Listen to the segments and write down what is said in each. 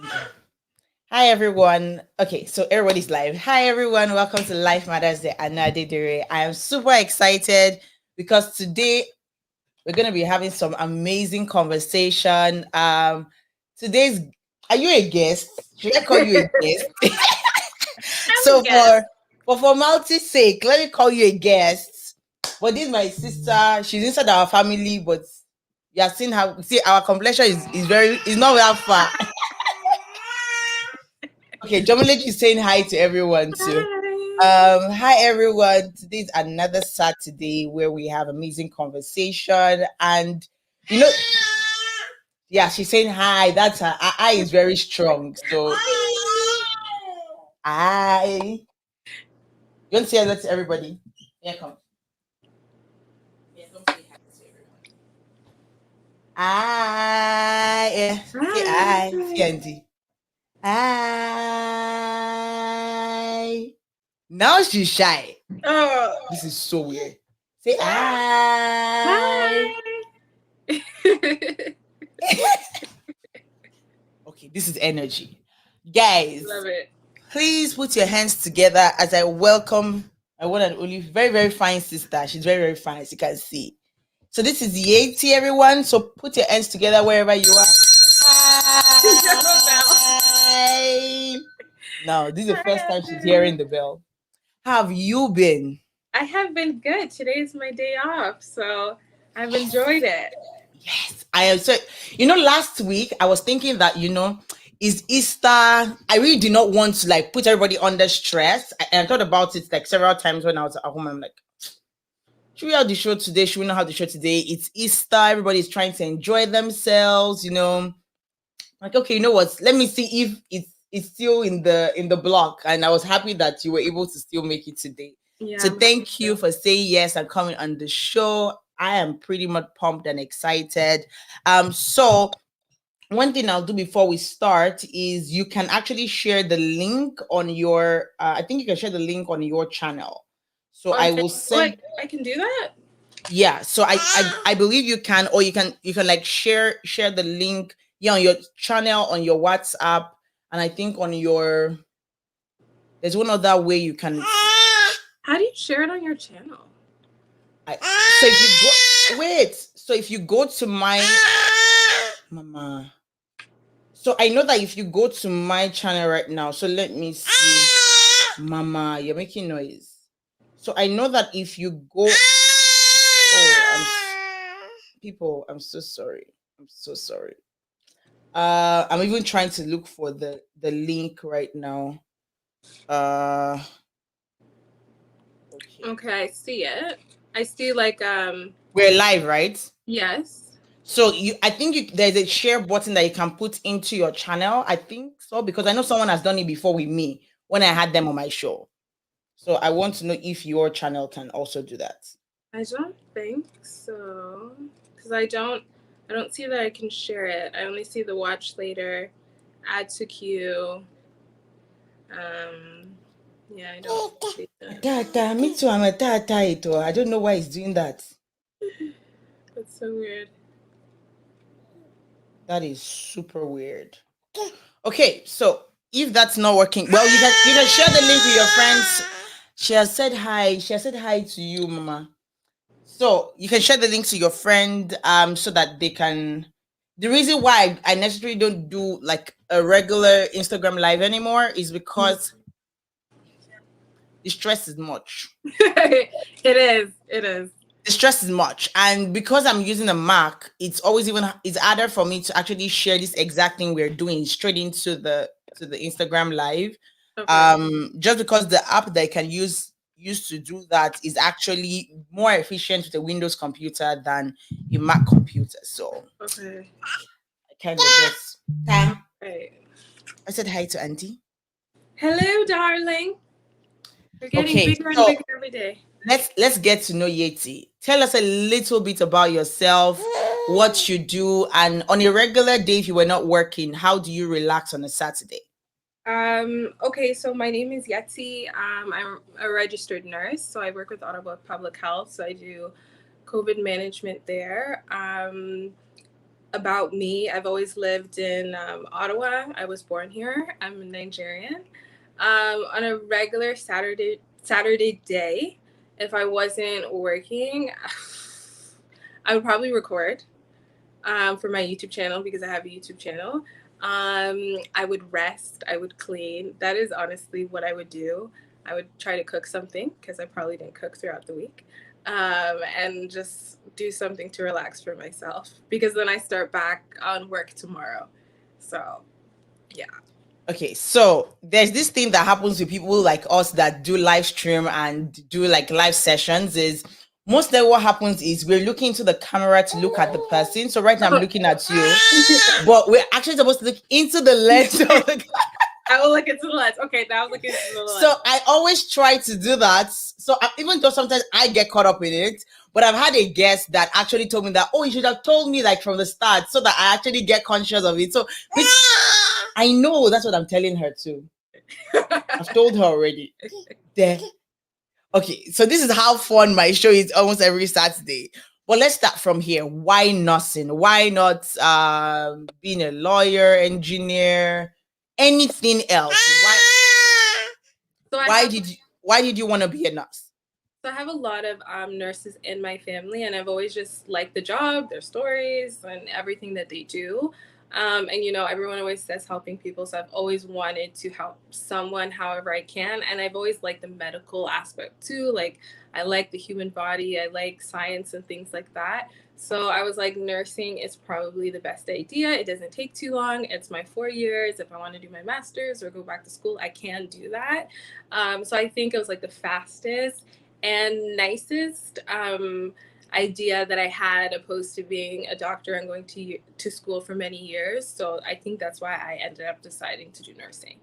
Hi everyone. Okay, so everybody's live. Hi everyone. Welcome to Life Matters the Anadidere. I am super excited because today we're gonna be having some amazing conversation. Today's are you a guest? Should I call you a guest? I'm a so guest. for formality's sake, let me call you a guest. But this is my sister. She's inside our family, but you have seen how see our complexion is not that far. Okay, Jomileji is saying hi to everyone too. Hi. Hi everyone. Today's another Saturday where we have amazing conversation, and you know, yeah, she's saying hi. That's her. Her eye is very strong. So hi. You want to say hello to everybody? Yeah, come. Yeah, come say hi to everyone. Hi. Yeah, say hi. See Hi. Auntie. Hi. Now she's shy. Oh. This is so weird. Say hi. Hi. Okay, this is energy. Guys, Love it. please put your hands together as I welcome my one and only very, very fine sister. She's very, very fine, as you can see. So this is Yetti, everyone. So put your hands together wherever you are. Hi. Now, this is the first Hi, time she's Andrew. hearing the bell. How have you been? I have been good. Today is my day off, so I've enjoyed it. Yes, I am. So, last week I was thinking that, is Easter. I really did not want to like put everybody under stress. And I thought about it like several times when I was at home. I'm like, should we have the show today? Should we not have the show today? It's Easter. Everybody's trying to enjoy themselves. Like, okay, you know what? Let me see if it's still in the block. And I was happy that you were able to still make it today. So Yeah, me thank you too. for saying yes and coming on the show. I am pretty much pumped and excited. So one thing I'll do before we start is you can actually share the link on your I think you can share the link on your channel. So On I Tik- will oh, I, send I can do that? yeah, so I believe you can, or you can like share the link, yeah, on your channel on your WhatsApp, and I think on your there's one other way you can. How do you share it on your channel? So if you go wait, so if you go to my mama, so I know that if you go to my channel right now, so let me see, mama, you're making noise. So I know that if you go, people, I'm so sorry. I'm so sorry. I'm even trying to look for the link right now. Uh, okay. Okay, I see it. I see We're live, right? yes. So I think there's a share button that you can put into your channel. I think so because I know someone has done it before with me when I had them on my show. So I want to know if your channel can also do that. I don't think so. Because I don't see that I can share it. I only see the watch later, add to queue. Um, yeah, I don't see that. Tata, me too. I'm a tata. I don't know why it's doing that. That's so weird. That is super weird. Okay, so if that's not working, well, you can share the link with your friends. She has said hi. She has said hi to you, Mama. So you can share the link to your friend, so that they can. The reason why I necessarily don't do like a regular Instagram live anymore is because the stress is much. It is. It is. The stress is much, and because I'm using a Mac, it's harder for me to actually share this exact thing we're doing straight into the Instagram live. Okay. Just because the app that I can use to do that is actually more efficient with a Windows computer than a Mac computer. So Okay. I kind of just Tam. Right. I said hi to Auntie. Hello, darling. You're getting Okay, bigger and so bigger every day. let's get to know Yeti. Tell us a little bit about yourself, what you do, and on a regular day, if you were not working, how do you relax on a Saturday? Okay, so my name is Yetti. I'm a registered nurse, so I work with Ottawa Public Health. So I do COVID management there. about me, I've always lived in Ottawa. I was born here. I'm a Nigerian. On a regular Saturday day, if I wasn't working, I would probably record for my YouTube channel because I have a YouTube channel. I would rest. I would clean. That is honestly what I would do. I would try to cook something because I probably didn't cook throughout the week, and just do something to relax for myself because then I start back on work tomorrow. So, yeah. Okay, so there's this thing that happens with people like us that do live stream and do like live sessions is mostly what happens is we're looking to the camera to look at the person. So right now I'm looking at you, but we're actually supposed to look into the lens of the I will look into the lens. Okay, now I'm looking into the lens. So I always try to do that. So even though sometimes I get caught up in it, but I've had a guest that actually told me that, oh, you should have told me like from the start so that I actually get conscious of it. So which I know that's what I'm telling her too. I've told her already. There. Okay, so this is how fun my show is almost every Saturday. But let's start from here. Why nursing? Why not being a lawyer, engineer, anything else? Why did you want to be a nurse? So I have a lot of nurses in my family, and I've always just liked the job, their stories, and everything that they do. And everyone always says helping people, so I've always wanted to help someone however I can, and I've always liked the medical aspect too. Like I like the human body, I like science and things like that. So I was like, nursing is probably the best idea. It doesn't take too long. It's my 4 years. If I want to do my master's or go back to school, I can do that. So I think it was like the fastest and nicest idea that I had, opposed to being a doctor and going to school for many years. So I think that's why I ended up deciding to do nursing.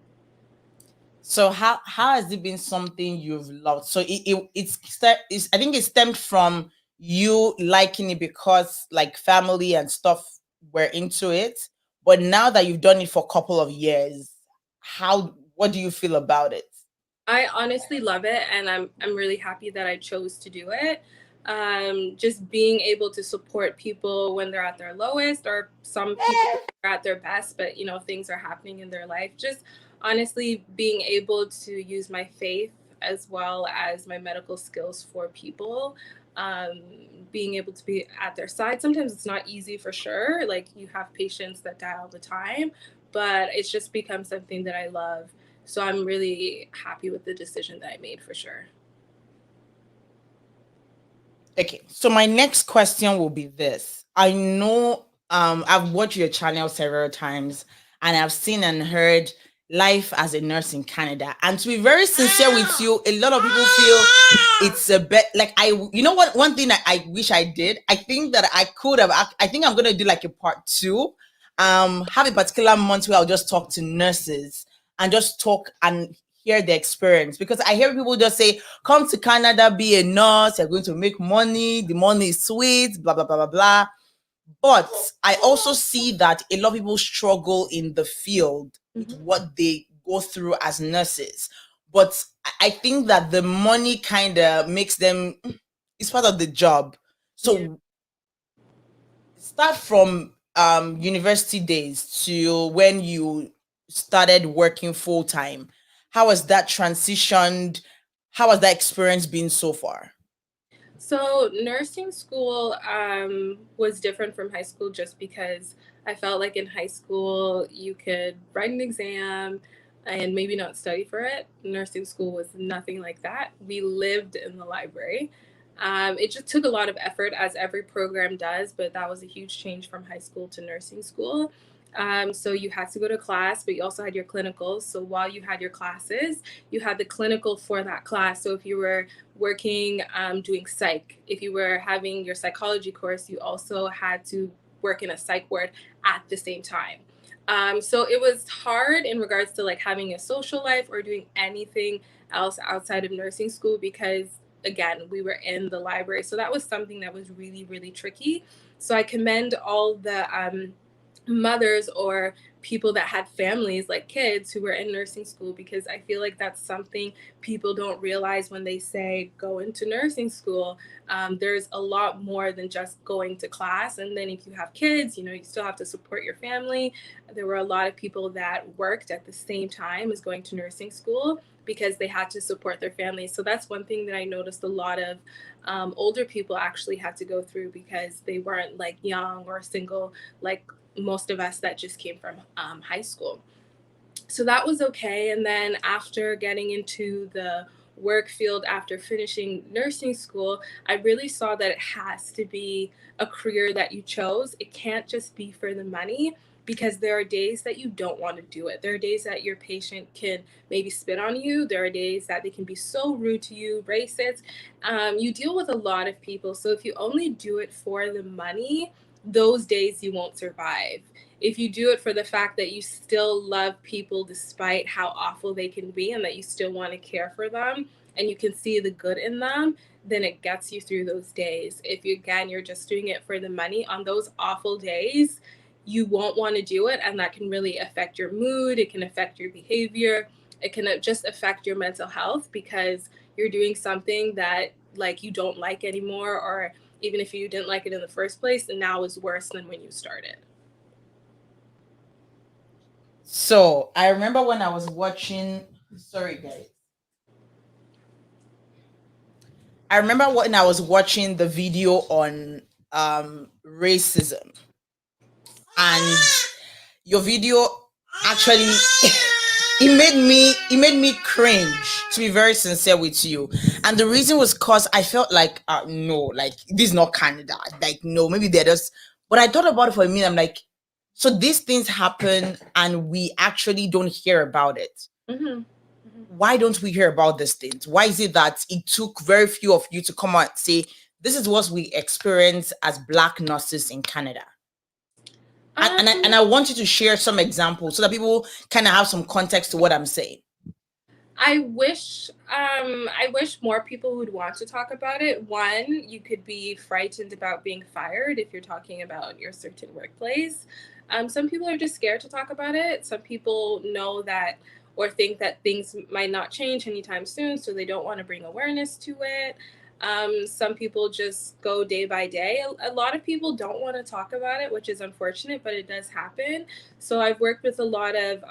So how has it been something you've loved? So it's I think it stemmed from you liking it because like family and stuff were into it. But now that you've done it for a couple of years, what do you feel about it? I honestly love it, and I'm really happy that I chose to do it. Just being able to support people when they're at their lowest, or some people are at their best, but things are happening in their life. Just honestly being able to use my faith as well as my medical skills for people. Being able to be at their side. Sometimes it's not easy for sure. Like you have patients that die all the time, but it's just become something that I love. So I'm really happy with the decision that I made for sure. Okay, so my next question will be this. I know I've watched your channel several times and I've seen and heard life as a nurse in Canada. And to be very sincere with you, a lot of people feel it's a bit like what one thing I wish I did. I think that I could have I think I'm gonna do like a part 2. Have a particular month where I'll just talk to nurses and just talk and hear the experience, because I hear people just say, come to Canada, be a nurse, you're going to make money, the money is sweet, blah, blah, blah, blah, blah. But I also see that a lot of people struggle in the field with what they go through as nurses. But I think that the money kind of makes them, it's part of the job. So start from university days to when you started working full time. How has that transitioned? How has that experience been so far? So nursing school was different from high school just because I felt like in high school you could write an exam and maybe not study for it. Nursing school was nothing like that. We lived in the library. It just took a lot of effort, as every program does, but that was a huge change from high school to nursing school. So you had to go to class, but you also had your clinicals. So while you had your classes, you had the clinical for that class. So if you were working doing psych, if you were having your psychology course, you also had to work in a psych ward at the same time. So it was hard in regards to like having a social life or doing anything else outside of nursing school because again, we were in the library. So that was something that was really, really tricky. So I commend all the mothers or people that had families like kids who were in nursing school, because I feel like that's something people don't realize when they say go into nursing school. There's a lot more than just going to class. And then if you have kids, you know, you still have to support your family. There were a lot of people that worked at the same time as going to nursing school because they had to support their families. So that's one thing that I noticed a lot of older people actually had to go through, because they weren't like young or single like most of us that just came from high school. So that was okay. And then after getting into the work field after finishing nursing school, I really saw that it has to be a career that you chose. It can't just be for the money, because there are days that you don't want to do it. There are days that your patient can maybe spit on you. There are days that they can be so rude to you, racist. You deal with a lot of people. So if you only do it for the money, those days you won't survive. If you do it for the fact that you still love people despite how awful they can be, and that you still want to care for them and you can see the good in them, then it gets you through those days. If you, again, you're just doing it for the money, on those awful days, you won't want to do it, and that can really affect your mood. It can affect your behavior. It can just affect your mental health, because you're doing something that like you don't like anymore, or even if you didn't like it in the first place, and now is worse than when you started. So I remember when I was watching, sorry guys. I remember when I was watching the video on racism, and your video actually it made me cringe, to be very sincere with you. And the reason was because I felt like no, like this is not Canada, like no, maybe they're just, but I thought about it for a minute. I'm like, so these things happen and we actually don't hear about it. Mm-hmm. Why don't we hear about these things? Why is it that it took very few of you to come out and say this is what we experience as Black nurses in Canada? And I want you to share some examples so that people kind of have some context to what I'm saying. I wish more people would want to talk about it. One, you could be frightened about being fired if you're talking about your certain workplace. Some people are just scared to talk about it. Some people know that or think that things might not change anytime soon, so they don't want to bring awareness to it. Some people just go day by day. A lot of people don't want to talk about it, which is unfortunate, but it does happen. So I've worked with a lot of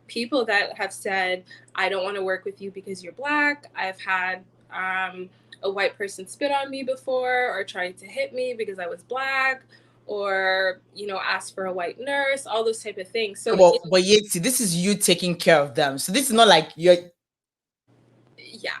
people that have said, I don't want to work with you because you're Black. I've had a white person spit on me before, or tried to hit me because I was Black, or ask for a white nurse, all those type of things. So but yet, see, this is you taking care of them. So this is not like you're. Yeah.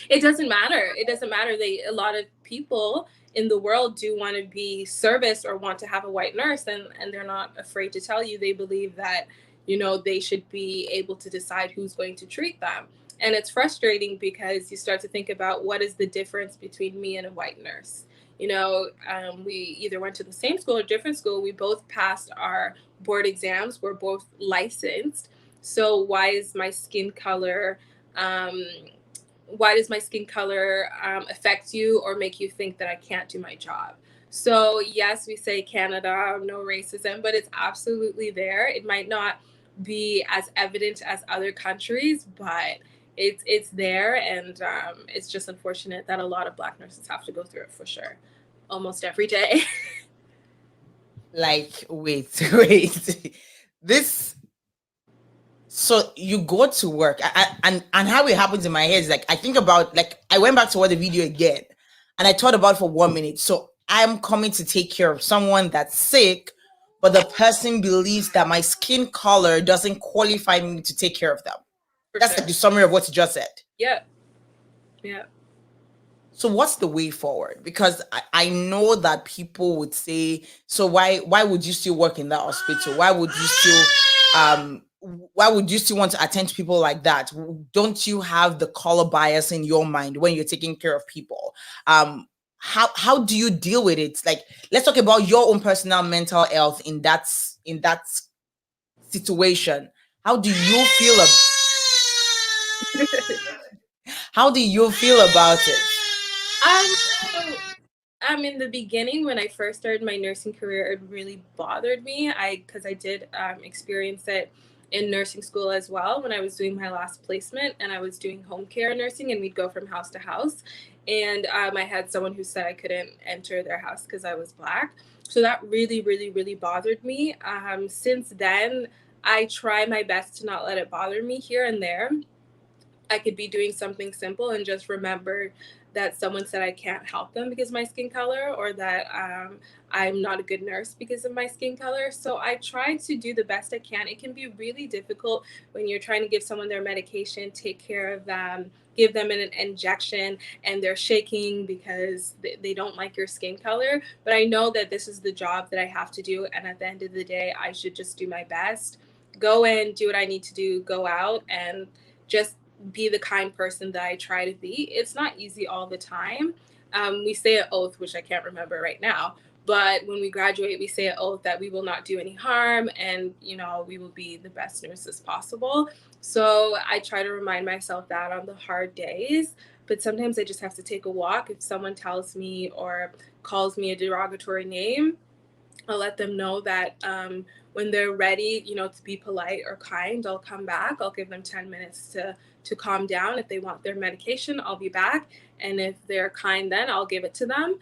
It doesn't matter. It doesn't matter. A lot of people in the world do want to be serviced or want to have a white nurse, and they're not afraid to tell you. They believe that they should be able to decide who's going to treat them. And it's frustrating because you start to think about, what is the difference between me and a white nurse. We either went to the same school or different school. We both passed our board exams. We're both licensed. So why is my skin color um, why does my skin color affect you or make you think that I can't do my job? So yes, we say Canada, no racism, but it's absolutely there. It might not be as evident as other countries, but it's there, and it's just unfortunate that a lot of Black nurses have to go through it, for sure, almost every day. Like, wait. This, so you go to work, and how it happens in my head is like, I think about, like, I went back to watch the video again, and I thought about it for 1 minute. So I'm coming to take care of someone that's sick, but the person believes that my skin color doesn't qualify me to take care of them. For That's sure. like the summary of what you just said. Yeah. So what's the way forward? Because I know that people would say, so why would you still work in that hospital? Why would you still want to attend to people like that? Don't you have the color bias in your mind when you're taking care of people? How do you deal with it? Like, let's talk about your own personal mental health in that situation. How do you feel how do you feel about it? So In the beginning, when I first started my nursing career, it really bothered me. Because I did experience it in nursing school as well when I was doing my last placement, and I was doing home care nursing, and we'd go from house to house. And I had someone who said I couldn't enter their house because I was Black. So that really, really, really bothered me. Since then, I try my best to not let it bother me. Here and there I could be doing something simple and just remember that someone said I can't help them because of my skin color, or that I'm not a good nurse because of my skin color. So I try to do the best I can. It can be really difficult when you're trying to give someone their medication, take care of them, give them an injection, and they're shaking because they don't like your skin color. But I know that this is the job that I have to do. And at the end of the day, I should just do my best, go in, do what I need to do, go out, and just be the kind person that I try to be. It's not easy all the time. We say an oath, which I can't remember right now, but when we graduate, we say an oath that we will not do any harm, and we will be the best nurses possible. So I try to remind myself that on the hard days. But sometimes I just have to take a walk. If someone tells me or calls me a derogatory name, I'll let them know that when they're ready, to be polite or kind, I'll come back. I'll give them 10 minutes to calm down. If they want their medication, I'll be back. And if they're kind, then I'll give it to them,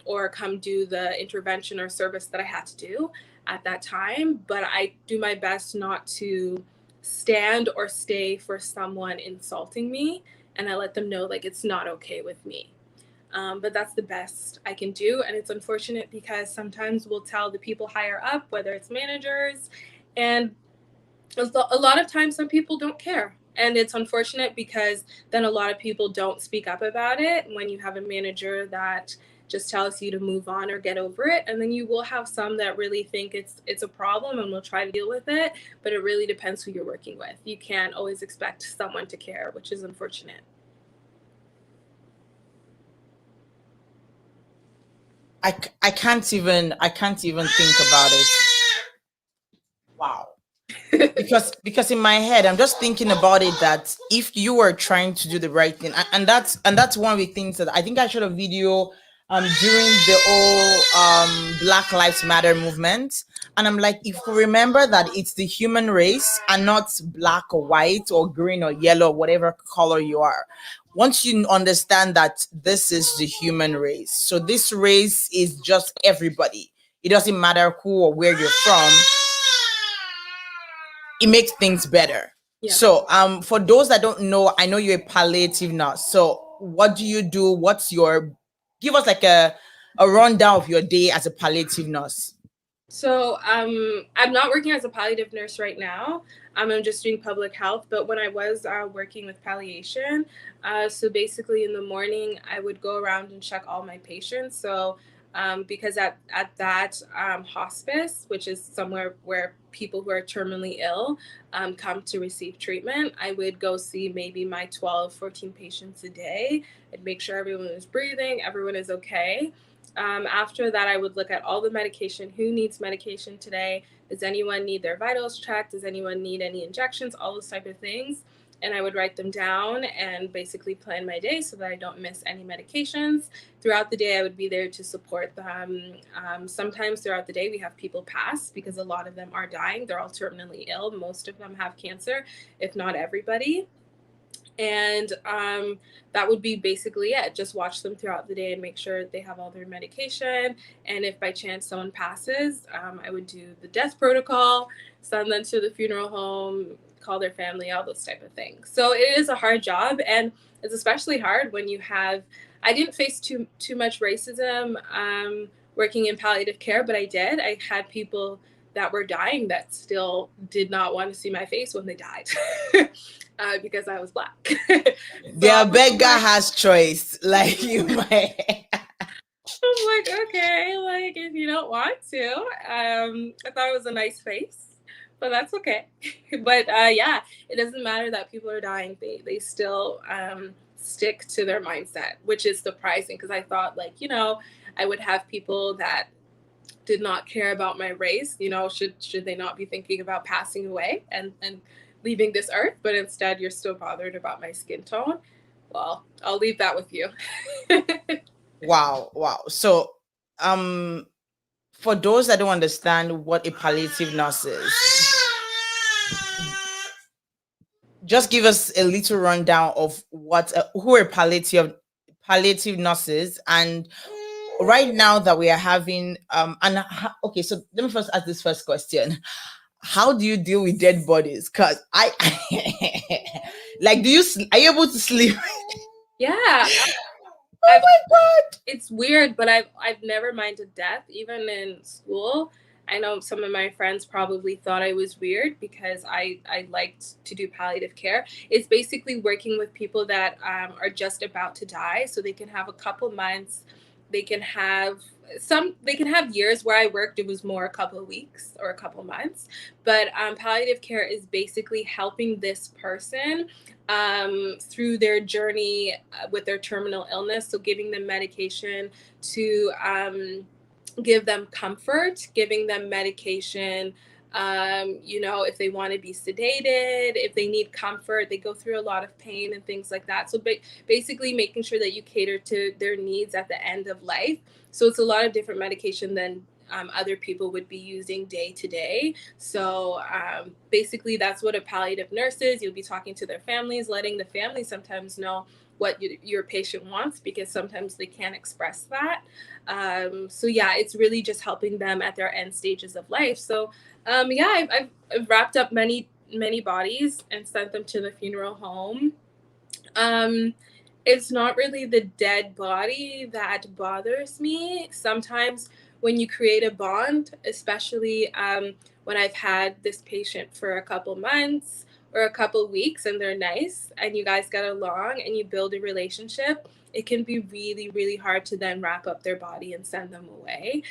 or come do the intervention or service that I had to do at that time. But I do my best not to stand or stay for someone insulting me. And I let them know, like, it's not okay with me. But that's the best I can do. And it's unfortunate because sometimes we'll tell the people higher up, whether it's managers, and a lot of times some people don't care. And it's unfortunate because then a lot of people don't speak up about it when you have a manager that just tells you to move on or get over it. And then you will have some that really think it's a problem and will try to deal with it. But it really depends who you're working with. You can't always expect someone to care, which is unfortunate. I can't even think about it. Wow. Because in my head I'm just thinking about it, that if you were trying to do the right thing, and that's one of the things that I think I showed a video during the whole Black Lives Matter movement. And I'm like, if we remember that it's the human race and not black or white or green or yellow, whatever color you are, once you understand that this is the human race, so this race is just everybody, it doesn't matter who or where you're from, it makes things better. Yeah. So for those that don't know, I know you're a palliative nurse. So what do you do? What's your, give us like a rundown of your day as a palliative nurse. So I'm not working as a palliative nurse right now. I'm just doing public health. But when I was working with palliation, so basically in the morning, I would go around and check all my patients. So because at that hospice, which is somewhere where people who are terminally ill come to receive treatment, I would go see maybe my 12, 14 patients a day and make sure everyone is breathing, everyone is okay. After that, I would look at all the medication. Who needs medication today? Does anyone need their vitals checked? Does anyone need any injections? All those type of things. And I would write them down and basically plan my day so that I don't miss any medications. Throughout the day, I would be there to support them. Sometimes throughout the day, we have people pass because a lot of them are dying. They're all terminally ill. Most of them have cancer, if not everybody. And that would be basically it. Just watch them throughout the day and make sure they have all their medication. And if by chance someone passes, I would do the death protocol, send them to the funeral home, call their family, all those type of things. So it is a hard job, and it's especially hard when you have, I didn't face too much racism working in palliative care, but I had people that were dying that still did not want to see my face when they died. Because I was Black. So Their beggar has choice. Like you might. I'm like, okay, like if you don't want to. I thought it was a nice face, but that's okay. But yeah, it doesn't matter that people are dying. They still stick to their mindset, which is surprising because I thought, like, I would have people that did not care about my race. Should they not be thinking about passing away and leaving this earth, but instead you're still bothered about my skin tone? Well, I'll leave that with you. Wow, wow. So, um, for those that don't understand what a palliative nurse is, just give us a little rundown of what who are palliative nurses, and right now that we are having okay, so let me first ask this first question. How do you deal with dead bodies? Because I like, are you able to sleep? Yeah. Oh my god. It's weird, but I've never minded death, even in school. I know some of my friends probably thought I was weird because I liked to do palliative care. It's basically working with people that are just about to die, so they can have a couple months. They can have they can have years. Where I worked, it was more a couple of weeks or a couple of months. But palliative care is basically helping this person through their journey with their terminal illness. So, giving them medication to give them comfort, giving them medication. If they want to be sedated, if they need comfort, they go through a lot of pain and things like that. So, basically, making sure that you cater to their needs at the end of life. So, it's a lot of different medication than other people would be using day to day. So basically, that's what a palliative nurse is. You'll be talking to their families, letting the families sometimes know what your patient wants, because sometimes they can't express that. So yeah, it's really just helping them at their end stages of life. So yeah, I've wrapped up many bodies and sent them to the funeral home. Um, it's not really the dead body that bothers me. Sometimes when you create a bond, especially when I've had this patient for a couple months or a couple weeks and they're nice and you guys get along and you build a relationship, it can be really, really hard to then wrap up their body and send them away,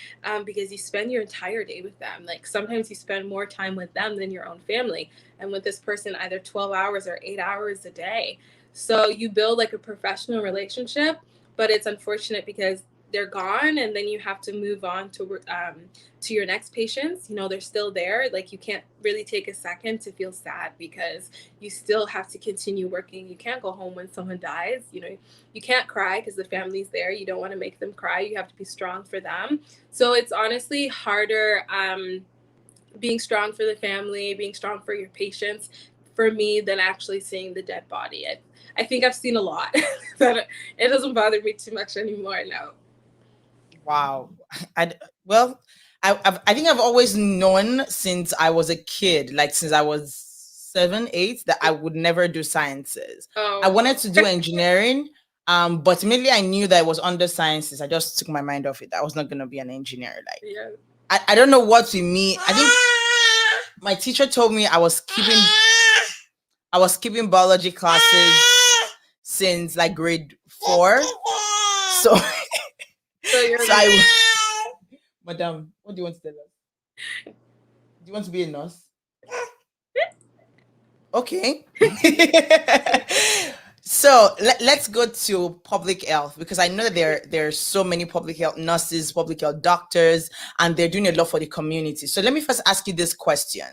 because you spend your entire day with them. Like sometimes you spend more time with them than your own family. And with this person, either 12 hours or 8 hours a day. So you build like a professional relationship, but it's unfortunate because they're gone, and then you have to move on to your next patients. They're still there. Like you can't really take a second to feel sad because you still have to continue working. You can't go home when someone dies. You can't cry because the family's there. You don't want to make them cry. You have to be strong for them. So it's honestly harder. Being strong for the family, being strong for your patients, for me, than actually seeing the dead body. I think I've seen a lot. That it doesn't bother me too much anymore now. Wow. I well, I think I've always known since I was a kid, like since I was 7, 8, that I would never do sciences. I Oh, wanted to do engineering, but immediately I knew that it was under sciences. I just took my mind off it. I was not gonna be an engineer. Like yeah. I don't know what to me. I think my teacher told me I was skipping biology classes since like grade 4. So So you're so I Madam, what do you want to tell us? Do you want to be a nurse? Okay. So let's go to public health, because I know that there are so many public health nurses, public health doctors, and they're doing a lot for the community. So let me first ask you this question.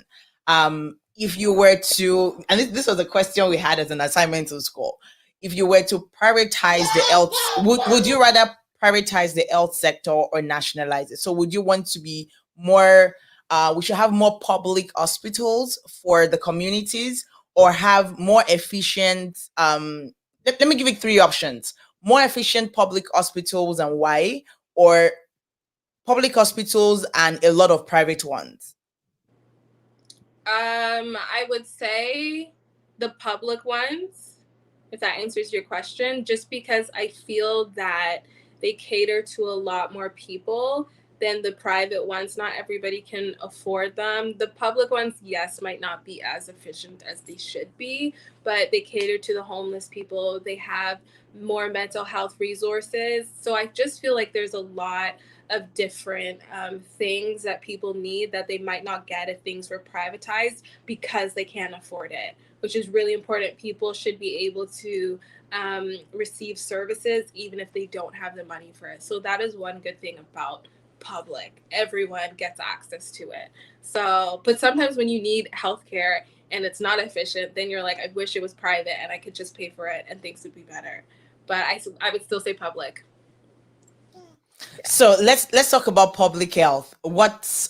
If you were to, and this was a question we had as an assignment in school, if you were to prioritize the health, would you rather prioritize the health sector or nationalize it? So would you want to be more, we should have more public hospitals for the communities, or have more efficient, let me give you 3 options: more efficient public hospitals and why, or public hospitals and a lot of private ones? I would say the public ones, if that answers your question, just because I feel that they cater to a lot more people than the private ones. Not everybody can afford them. The public ones, yes, might not be as efficient as they should be, but they cater to the homeless people. They have more mental health resources. So I just feel like there's a lot of different things that people need that they might not get if things were privatized, because they can't afford it, which is really important. People should be able to receive services even if they don't have the money for it. So that is one good thing about public. Everyone gets access to it. So, but sometimes when you need healthcare and it's not efficient, then you're like, I wish it was private and I could just pay for it and things would be better. But I would still say public. So let's talk about public health. What's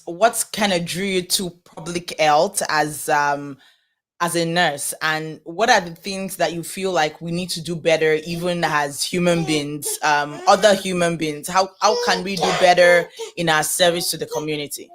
kind of drew you to public health as a nurse, and what are the things that you feel like we need to do better, even as human beings, other human beings? How can we do better in our service to the community?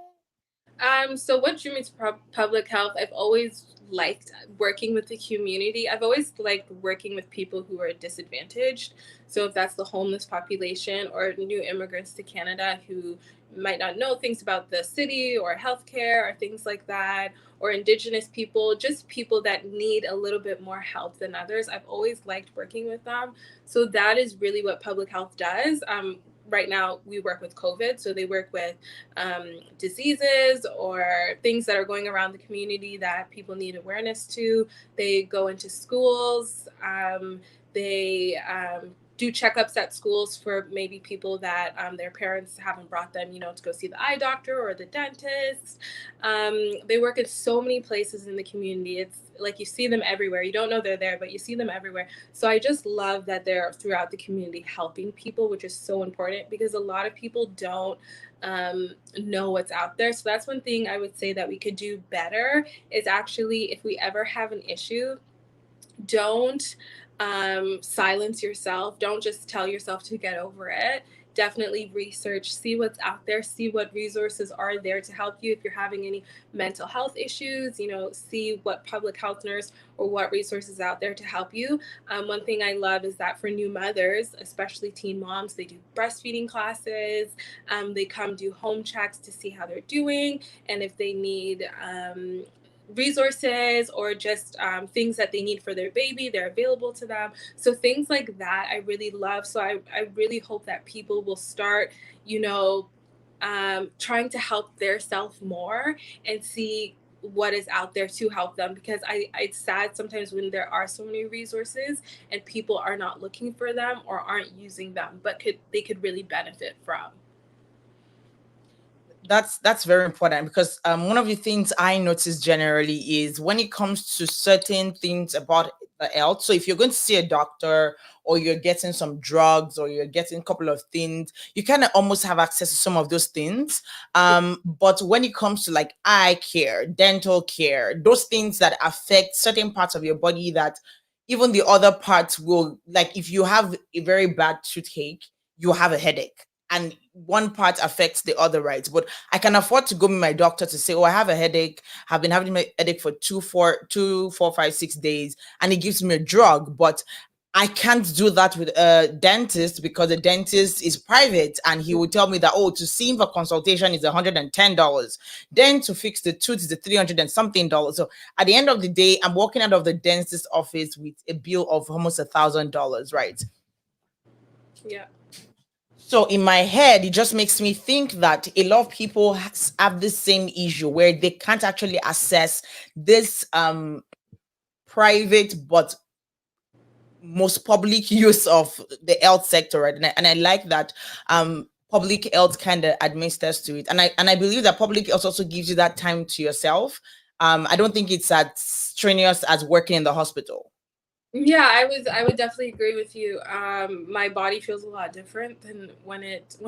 So what drew me to public health? I've always liked working with the community. I've always liked working with people who are disadvantaged. So if that's the homeless population or new immigrants to Canada who might not know things about the city or healthcare or things like that, or indigenous people, just people that need a little bit more help than others. I've always liked working with them. So that is really what public health does. Right now we work with COVID, so they work with diseases or things that are going around the community that people need awareness to. They go into schools. They do checkups at schools for maybe people that their parents haven't brought them, to go see the eye doctor or the dentist. They work at so many places in the community. It's like you see them everywhere. You don't know they're there, but you see them everywhere. So I just love that they're throughout the community helping people, which is so important because a lot of people don't know what's out there. So that's one thing I would say that we could do better is actually if we ever have an issue, don't silence yourself. Don't just tell yourself to get over it. Definitely research, see what's out there, see what resources are there to help you. If you're having any mental health issues, see what public health nurse or what resources out there to help you. One thing I love is that for new mothers, especially teen moms, they do breastfeeding classes. They come do home checks to see how they're doing and if they need resources or just things that they need for their baby, they're available to them. So things like that I really love. So I really hope that people will start, trying to help their self more and see what is out there to help them because it's sad sometimes when there are so many resources and people are not looking for them or aren't using them but could really benefit from. That's very important because one of the things I notice generally is when it comes to certain things about the health. So if you're going to see a doctor or you're getting some drugs or you're getting a couple of things, you kind of almost have access to some of those things. But when it comes to like eye care, dental care, those things that affect certain parts of your body that even the other parts will, like if you have a very bad toothache, you have a headache and one part affects the other, right? But I can afford to go with my doctor to say, oh, I have a headache, have been having a headache for 2, 4, 5, 6 days, and he gives me a drug. But I can't do that with a dentist because the dentist is private and he will tell me that, oh, to see him for consultation is $110. Then to fix the tooth is the 300 and something dollars. So at the end of the day, I'm walking out of the dentist's office with a bill of almost $1,000, right? Yeah. So in my head, it just makes me think that a lot of people have this same issue where they can't actually access this private but most public use of the health sector, right? And I like that public health kind of administers to it, and I believe that public health also gives you that time to yourself. I don't think it's as strenuous as working in the hospital. Yeah, I would definitely agree with you. My body feels a lot different than when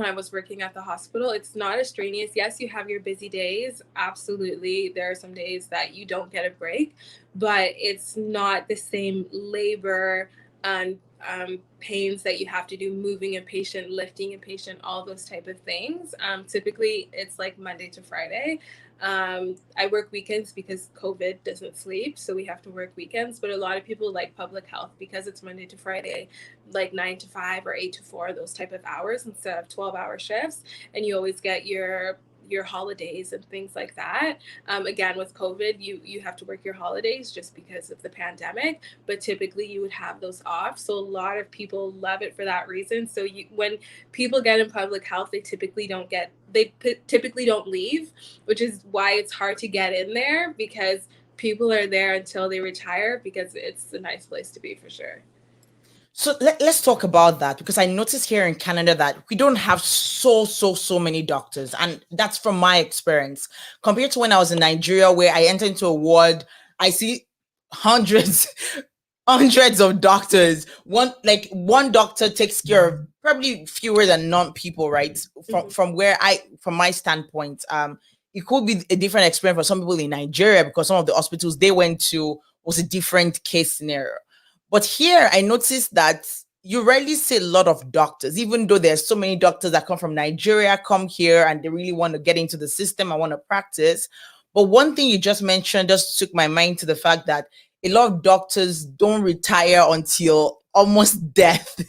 I was working at the hospital. It's not as strenuous. Yes, you have your busy days. Absolutely. There are some days that you don't get a break, but it's not the same labor and pains that you have to do moving a patient, lifting a patient, all those type of things. Typically, it's like Monday to Friday. I work weekends because COVID doesn't sleep, so we have to work weekends. But a lot of people like public health because it's Monday to Friday, like 9 to 5 or 8 to 4, those type of hours instead of 12-hour shifts, and you always get your holidays and things like that. Again, with COVID, you have to work your holidays just because of the pandemic, but typically you would have those off. So a lot of people love it for that reason. So when people get in public health, they typically don't leave, which is why it's hard to get in there because people are there until they retire because it's a nice place to be for sure. So let's talk about that because I noticed here in Canada that we don't have so many doctors, and that's from my experience compared to when I was in Nigeria, where I enter into a ward, I see hundreds hundreds of doctors. One doctor takes care of probably fewer than none people, right? From my standpoint, it could be a different experience for some people in Nigeria because some of the hospitals they went to was a different case scenario. But here I noticed that you rarely see a lot of doctors, even though there's so many doctors that come from Nigeria, come here and they really want to get into the system. I want to practice. But one thing you just mentioned just took my mind to the fact that a lot of doctors don't retire until almost death.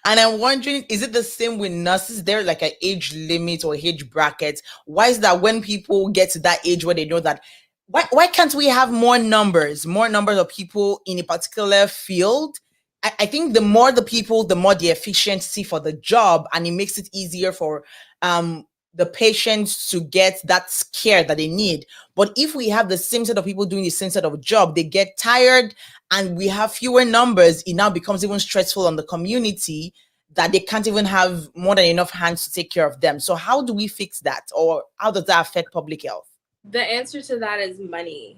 And I'm wondering, is it the same with nurses? Is there like an age limit or age bracket? Why is that when people get to that age where they know that why can't we have more numbers of people in a particular field? I think the more the people, the more the efficiency for the job, and it makes it easier for the patients to get that care that they need. But if we have the same set of people doing the same set of job, they get tired and we have fewer numbers, it now becomes even stressful on the community that they can't even have more than enough hands to take care of them. So how do we fix that? Or how does that affect public health? The answer to that is money.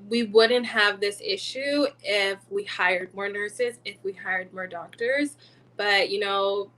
We wouldn't have this issue if we hired more nurses, if we hired more doctors. But,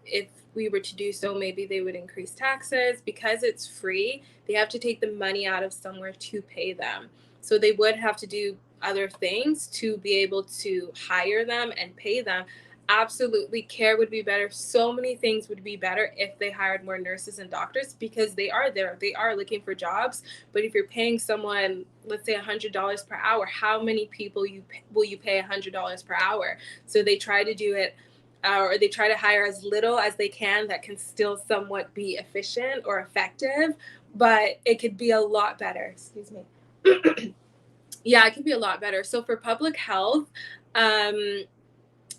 if we were to do so, maybe they would increase taxes. Because it's free, they have to take the money out of somewhere to pay them. So they would have to do other things to be able to hire them and pay them. Absolutely, care would be better. So many things would be better if they hired more nurses and doctors, because they are there. They are looking for jobs. But if you're paying someone, let's say $100 per hour, how many people will you pay $100 per hour? So they try to do it, or they try to hire as little as they can that can still somewhat be efficient or effective, but it could be a lot better. Excuse me. Yeah, it could be a lot better. So for public health,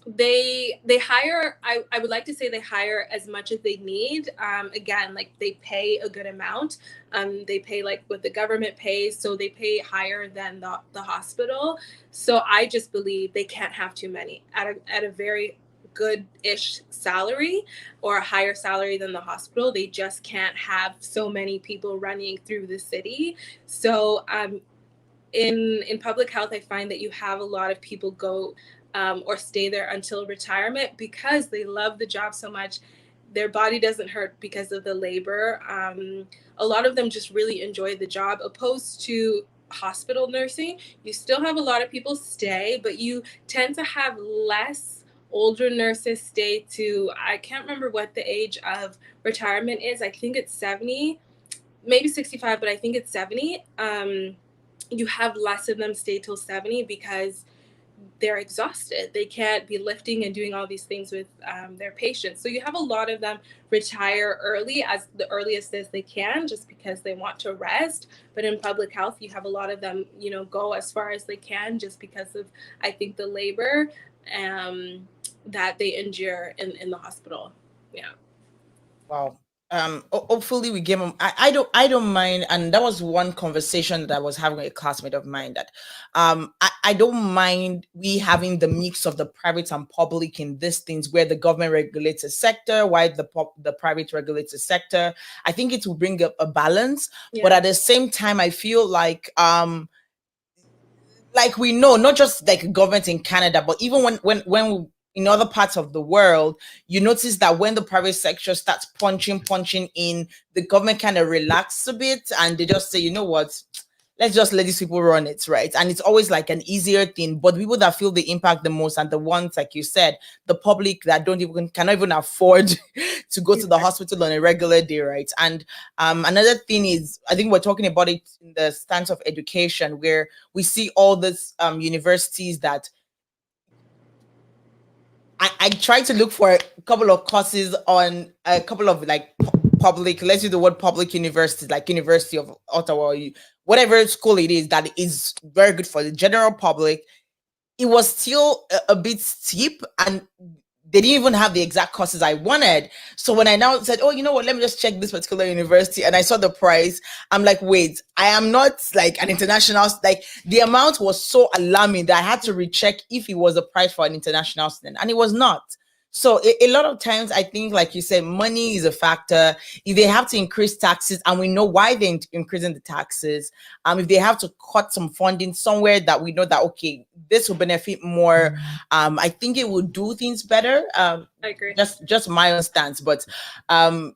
they hire, I would like to say they hire as much as they need. Again, like they pay a good amount. They pay like what the government pays, so they pay higher than the hospital. So I just believe they can't have too many at a very good-ish salary or a higher salary than the hospital. They just can't have so many people running through the city. So in public health, I find that you have a lot of people go or stay there until retirement because they love the job so much. Their body doesn't hurt because of the labor. A lot of them just really enjoy the job, opposed to hospital nursing. You still have a lot of people stay, but you tend to have less older nurses stay to, I can't remember what the age of retirement is. I think it's 70, maybe 65, but I think it's 70. You have less of them stay till 70 because they're exhausted. They can't be lifting and doing all these things with their patients. So you have a lot of them retire early, as the earliest as they can, just because they want to rest. But in public health, you have a lot of them, go as far as they can, just because of, I think, the labor that they endure in the hospital. Yeah. Wow. Hopefully we give them. I don't mind, and that was one conversation that I was having with a classmate of mine, that I don't mind we having the mix of the private and public in these things, where the government regulates a sector, while the private regulates a sector. I think it will bring up a balance. Yeah. But at the same time, I feel like we know, not just like government in Canada, but even when in other parts of the world, you notice that when the private sector starts punching in, the government kind of relax a bit and they just say, you know what, let's just let these people run it, right? And it's always like an easier thing. But people that feel the impact the most, and the ones, like you said, the public that cannot even afford to go to the hospital on a regular day, right? And another thing is, I think we're talking about it in the stance of education, where we see all these universities that I tried to look for a couple of courses on a couple of like public, let's use the word public universities, like University of Ottawa, whatever school it is that is very good for the general public. It was still a bit steep, and they didn't even have the exact courses I wanted. So when I now said, oh, you know what, let me just check this particular university, and I saw the price, I'm like, wait, I am not like an international, like the amount was so alarming that I had to recheck if it was a price for an international student, and it was not. So a lot of times, I think, like you said, money is a factor. If they have to increase taxes, and we know why they're increasing the taxes, if they have to cut some funding somewhere that we know that okay, this will benefit more, I think it will do things better. I agree. Just my own stance, but um,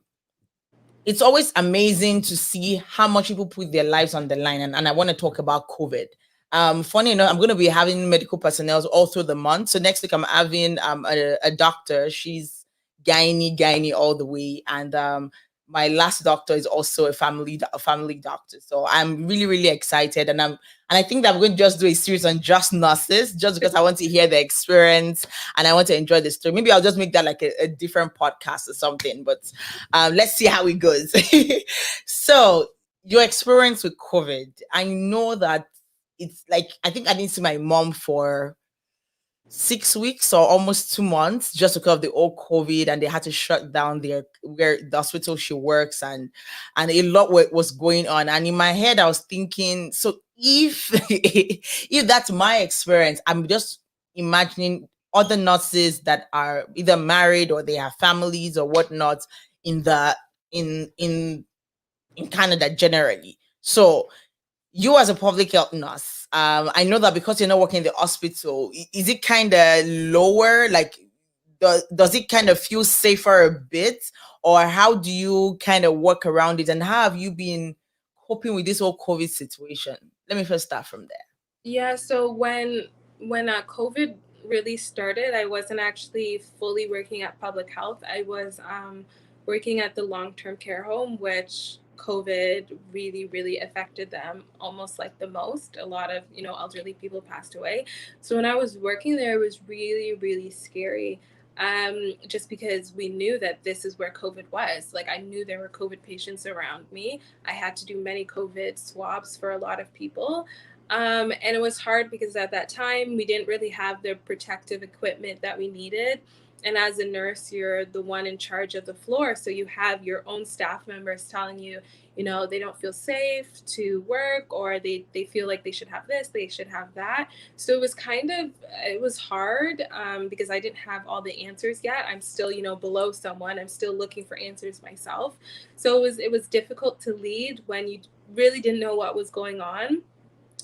it's always amazing to see how much people put their lives on the line. And I want to talk about COVID. Funny enough, I'm going to be having medical personnel all through the month. So next week, I'm having a doctor. She's gynae all the way. And my last doctor is also a family doctor. So I'm really, really excited. And I think that I'm going to just do a series on just nurses, just because I want to hear the experience and I want to enjoy the story. Maybe I'll just make that like a different podcast or something. But let's see how it goes. So, your experience with COVID, I know that it's like, I think I didn't see my mom for 6 weeks or almost 2 months just because of the old COVID, and they had to shut down their where the hospital she works, and a lot was going on. And in my head, I was thinking, so if if that's my experience, I'm just imagining other nurses that are either married or they have families or whatnot in the in Canada generally. So you as a public health nurse, I know that because you're not working in the hospital, is it kind of lower? Like, does it kind of feel safer a bit, or how do you kind of work around it? And how have you been coping with this whole COVID situation? Let me first start from there. Yeah, so when COVID really started, I wasn't actually fully working at public health. I was working at the long-term care home, which COVID really, really affected them almost like the most. A lot of, elderly people passed away. So when I was working there, it was really, really scary. Just because we knew that this is where COVID was. Like, I knew there were COVID patients around me. I had to do many COVID swabs for a lot of people. And it was hard because at that time we didn't really have the protective equipment that we needed. And as a nurse, you're the one in charge of the floor. So you have your own staff members telling you, they don't feel safe to work, or they feel like they should have this, they should have that. So it was hard, because I didn't have all the answers yet. I'm still, below someone. I'm still looking for answers myself. So it was difficult to lead when you really didn't know what was going on.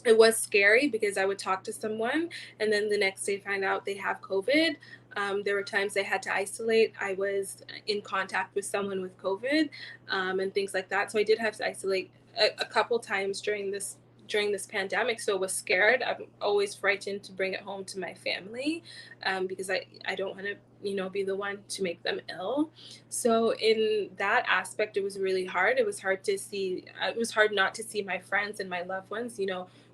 It was scary because I would talk to someone and then the next day find out they have COVID. There were times I had to isolate. I was in contact with someone with COVID, and things like that. So I did have to isolate a couple times during this pandemic. So I was scared. I'm always frightened to bring it home to my family, because I don't want to be the one to make them ill. So in that aspect, it was really hard. It was hard to see. It was hard not to see my friends and my loved ones.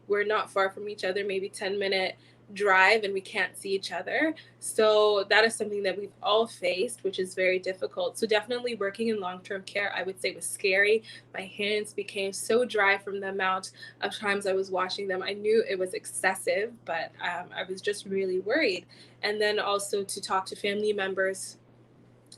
We're not far from each other, maybe 10-minute drive, and we can't see each other. So that is something that we've all faced, which is very difficult. So definitely working in long-term care, I would say, was scary. My hands became so dry from the amount of times I was washing them. I knew it was excessive, but I was just really worried. And then also to talk to family members,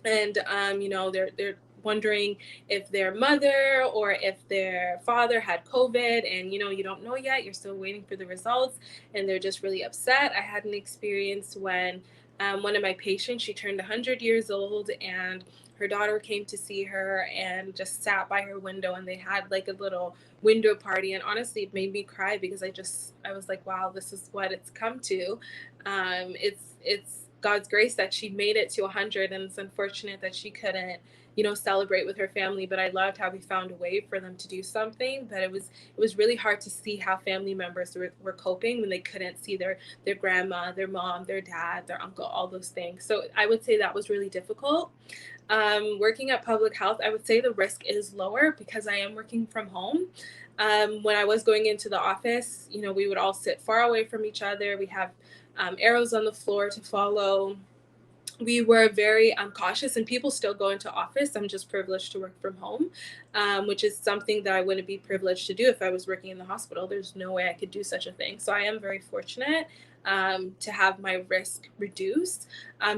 and they're wondering if their mother or if their father had COVID, and you don't know yet. You're still waiting for the results, and they're just really upset. I had an experience when one of my patients, she turned 100 years old, and her daughter came to see her and just sat by her window, and they had like a little window party. And honestly, it made me cry because I was like, wow, this is what it's come to. It's God's grace that she made it to 100, and it's unfortunate that she couldn't, celebrate with her family. But I loved how we found a way for them to do something. But it was really hard to see how family members were coping when they couldn't see their grandma, their mom, their dad, their uncle, all those things. So I would say that was really difficult. Working at public health, I would say the risk is lower because I am working from home. When I was going into the office, we would all sit far away from each other. We have arrows on the floor to follow. We were very cautious, and people still go into office. I'm just privileged to work from home, which is something that I wouldn't be privileged to do if I was working in the hospital. There's no way I could do such a thing. So I am very fortunate to have my risk reduced.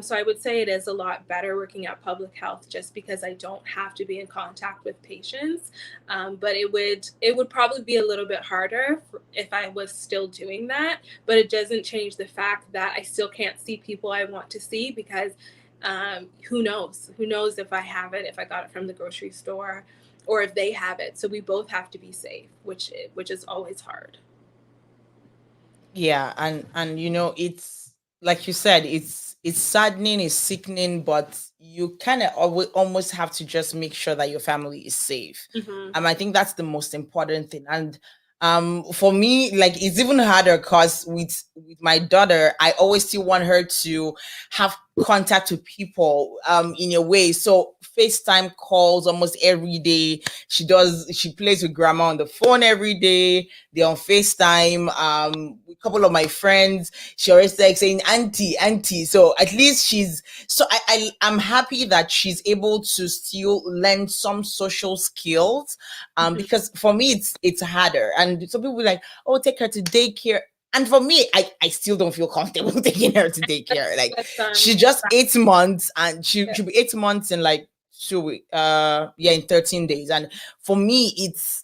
So I would say it is a lot better working at public health just because I don't have to be in contact with patients. But it would probably be a little bit harder if I was still doing that. But it doesn't change the fact that I still can't see people I want to see because Who knows? Who knows if I have it, if I got it from the grocery store, or if they have it. So we both have to be safe, which is always hard. Yeah, and it's like you said, it's saddening, it's sickening, but you kind of almost have to just make sure that your family is safe. Hmm. I think that's the most important thing. And for me, like, it's even harder because with my daughter, I always still want her to have contact with people in a way. So FaceTime calls almost every day. She plays with grandma on the phone every day. They're on FaceTime. A couple of my friends, she always like saying auntie, auntie. So at least I'm happy that she's able to still learn some social skills. Hmm. Because for me it's harder. And some people be like, oh, take her to daycare. And for me, I still don't feel comfortable taking her to daycare. Like, That's she's just 8 months, and yeah. she'll be 8 months in like 2 weeks. Yeah, in 13 days. And for me, it's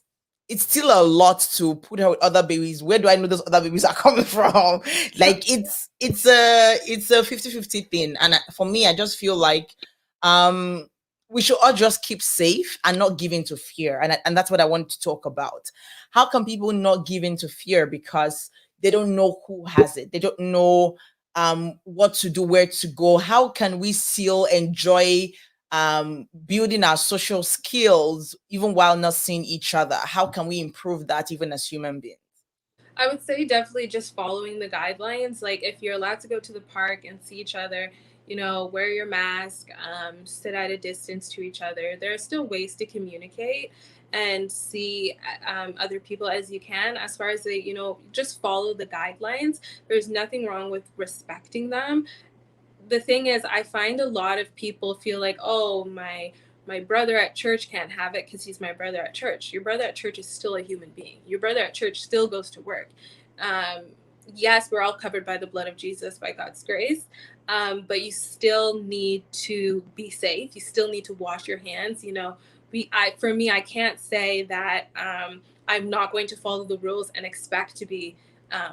still a lot to put her with other babies. Where do I know those other babies are coming from? Like, it's a 50-50 thing. And for me, I just feel like um we should all just keep safe and not give in to fear. And that's what I want to talk about. How can people not give in to fear? Because they don't know who has it. They don't know what to do, where to go. How can we still enjoy building our social skills even while not seeing each other? How can we improve that even as human beings? I would say definitely just following the guidelines. Like if you're allowed to go to the park and see each other, wear your mask, sit at a distance to each other. There are still ways to communicate and see other people as you can. As far as just follow the guidelines. There's nothing wrong with respecting them. The thing is, I find a lot of people feel like, oh, my brother at church can't have it because he's my brother at church. Your brother at church is still a human being. Your brother at church still goes to work. um, yes, we're all covered by the blood of Jesus, by God's grace, but you still need to be safe. You still need to wash your hands. For me, I can't say that I'm not going to follow the rules and expect to be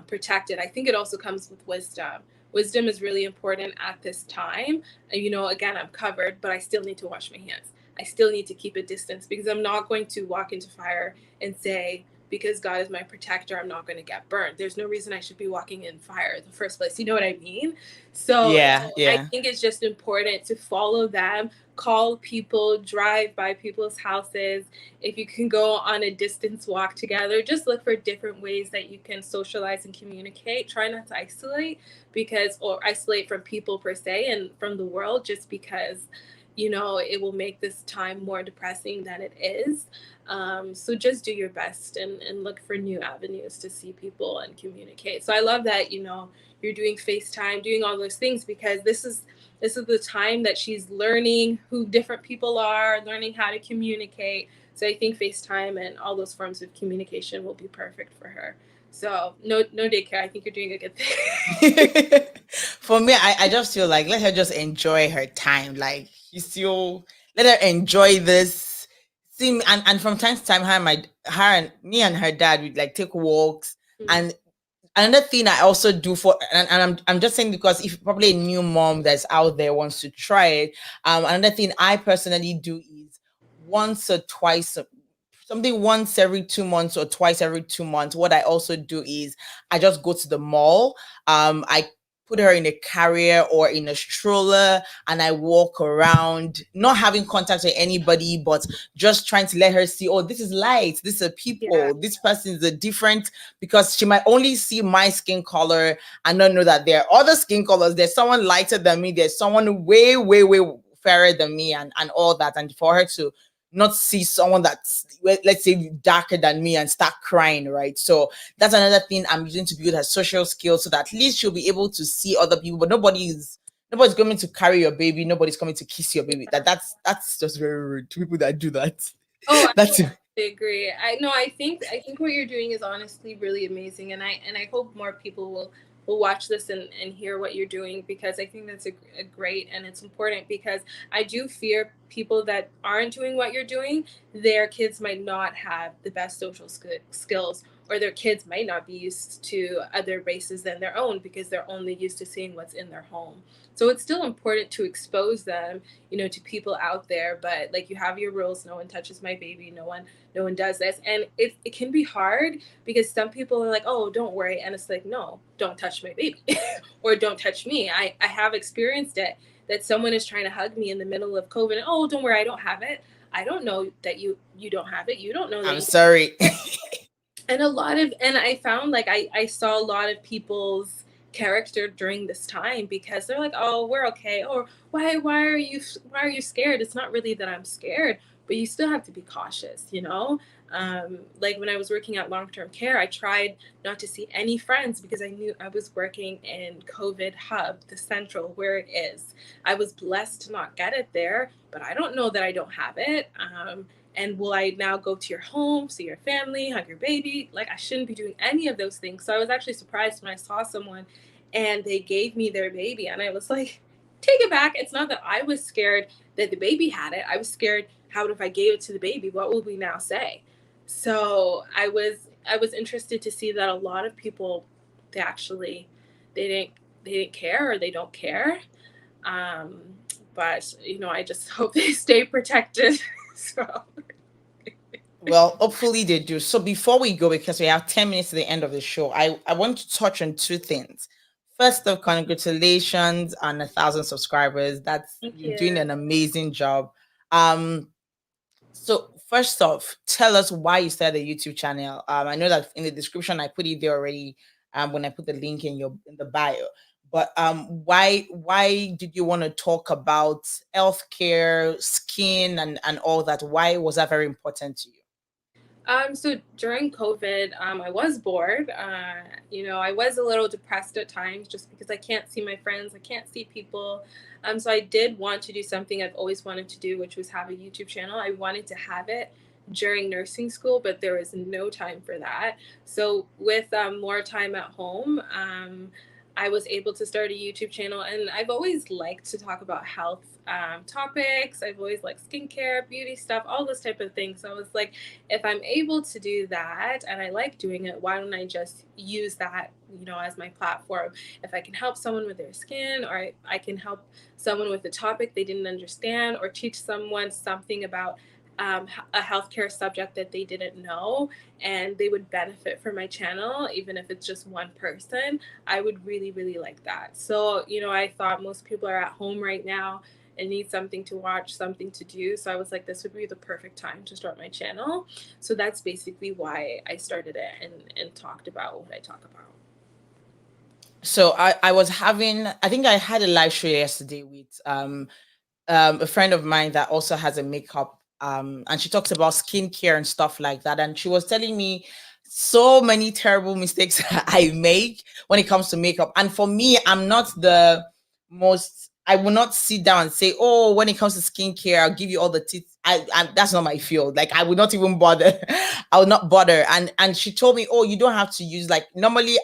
protected. I think it also comes with wisdom. Wisdom is really important at this time. Again, I'm covered, but I still need to wash my hands. I still need to keep a distance because I'm not going to walk into fire and say, because God is my protector, I'm not going to get burned. There's no reason I should be walking in fire in the first place. You know what I mean? So Yeah, I yeah. think it's just important to follow them, call people, drive by people's houses. If you can go on a distance walk together, just look for different ways that you can socialize and communicate. Try not to isolate or isolate from people per se and from the world, just because it will make this time more depressing than it is. So just do your best and look for new avenues to see people and communicate. So I love that you're doing FaceTime, doing all those things, because this is the time that she's learning who different people are, learning how to communicate. So I think FaceTime and all those forms of communication will be perfect for her. So no daycare. I think you're doing a good thing. For me, I just feel like let her just enjoy her time. Like, you still let her enjoy this. See, and from time to time, her and me and her dad would like take walks. And another thing I also do and I'm just saying, because if probably a new mom that's out there wants to try it, another thing I personally do is once or twice something once every 2 months or twice every 2 months. What I also do is I just go to the mall. I put her in a carrier or in a stroller, and I walk around, not having contact with anybody, but just trying to let her see, oh, this is light, this is Yeah. people, this person is a different, because she might only see my skin color and not know that there are other skin colors. There's someone lighter than me, there's someone way, way, way fairer than me, and all that. And for her to not see someone that's, let's say, darker than me and start crying, right? So that's another thing I'm using to build her social skills, so that at least she'll be able to see other people. But nobody's coming to carry your baby, nobody's coming to kiss your baby. That's just very rude to people that do that. Oh, That's I agree. I think what you're doing is honestly really amazing, and I hope more people will watch this and hear what you're doing, because I think that's a great, and it's important, because I do fear people that aren't doing what you're doing, their kids might not have the best social skills, or their kids might not be used to other races than their own because they're only used to seeing what's in their home. So it's still important to expose them, to people out there, but like you have your rules. No one touches my baby. No one does this. And it can be hard because some people are like, oh, don't worry. And it's like, no, don't touch my baby or don't touch me. I have experienced it that someone is trying to hug me in the middle of COVID. And, oh, don't worry, I don't have it. I don't know that you don't have it. You don't know that I'm you sorry. and I found like I saw a lot of people's character during this time because they're like, oh, we're okay, or why are you scared? It's not really that I'm scared, but you still have to be cautious. Like when I was working at long-term care, I tried not to see any friends because I knew I was working in COVID hub, the central where it is. I was blessed to not get it there, but I don't know that I don't have it. And will I now go to your home, see your family, hug your baby? Like, I shouldn't be doing any of those things. So I was actually surprised when I saw someone and they gave me their baby. And I was like, take it back. It's not that I was scared that the baby had it. I was scared, how if I gave it to the baby, what will we now say? So I was interested to see that a lot of people, they actually they didn't care, or they don't care. Um, but I just hope they stay protected. So Well, hopefully they do. So before we go, because we have 10 minutes to the end of the show, I want to touch on two things. First of, congratulations on 1,000 subscribers. That's thank You're doing you. an amazing job. Um, so first off, tell us why you started a YouTube channel. I know that in the description I put it there already. When I put the link in the bio. But why did you want to talk about healthcare, skin, and all that? Why was that very important to you? So during COVID, I was bored. I was a little depressed at times just because I can't see my friends, I can't see people. So I did want to do something I've always wanted to do, which was have a YouTube channel. I wanted to have it during nursing school, but there was no time for that. So with more time at home, I was able to start a YouTube channel, and I've always liked to talk about health topics. I've always liked skincare, beauty stuff, all this type of thing. So I was like, if I'm able to do that and I like doing it, why don't I just use that, as my platform? If I can help someone with their skin, or I can help someone with a topic they didn't understand, or teach someone something about a healthcare subject that they didn't know, and they would benefit from my channel, even if it's just one person, I would really, really like that. So, I thought most people are at home right now and need something to watch, something to do. So I was like, this would be the perfect time to start my channel. So that's basically why I started it and talked about what I talk about. So I think I had a live show yesterday with a friend of mine that also has a makeup, and she talks about skincare and stuff like that, and she was telling me so many terrible mistakes I make when it comes to makeup. And for me, I'm not the most I will not sit down and say, oh, when it comes to skincare, I'll give you all the tips. That's not my field. Like, I would not even bother. I would not bother. And she told me, oh, you don't have to use, like, normally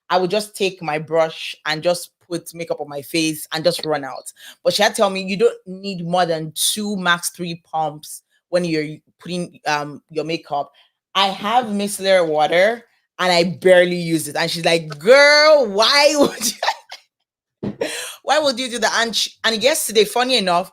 I would just take my brush and just put makeup on my face and just run out. But she had to tell me you don't need more than two, max three pumps when you're putting your makeup. I have micellar water and I barely use it. And she's like, girl, why would you do that? And yesterday, funny enough,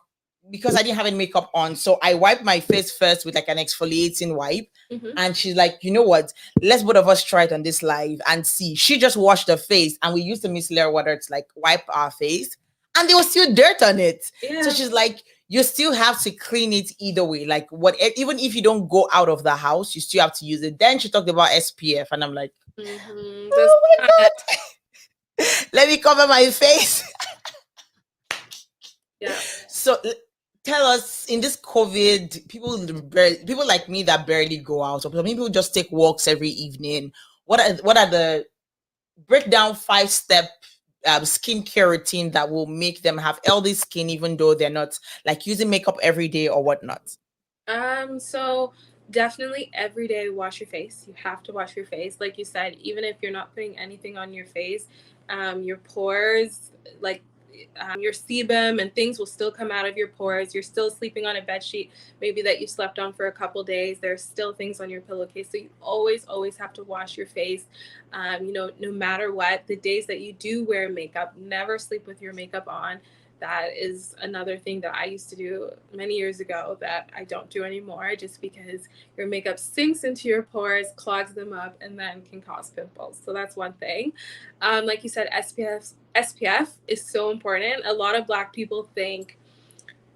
because I didn't have any makeup on, so I wiped my face first with like an exfoliating wipe. Mm-hmm. And she's like, you know what? Let's both of us try it on this live and see. She just washed her face, and we used the micellar water to like wipe our face, and there was still dirt on it. So Yeah. she's like, you still have to clean it either way. Like, what? Even if you don't go out of the house, you still have to use it. Then she talked about SPF, and I'm like, Mm-hmm. Does oh my not. god, let me cover my face. Yeah. So tell us, in this COVID, people like me that barely go out, or some people just take walks every evening. What are the breakdown 5 step skincare routine that will make them have healthy skin, even though they're not like using makeup every day or whatnot? So definitely every day wash your face. You have to wash your face. Like you said, even if you're not putting anything on your face, your pores, like your sebum and things will still come out of your pores. You're still sleeping on a bed sheet, maybe that you slept on for a couple days. There's still things on your pillowcase. So you always have to wash your face. No matter what, the days that you do wear makeup, never sleep with your makeup on. That is another thing that I used to do many years ago that I don't do anymore, just because your makeup sinks into your pores, clogs them up, and then can cause pimples. So that's one thing. Like you said, SPF is so important. A lot of Black people think,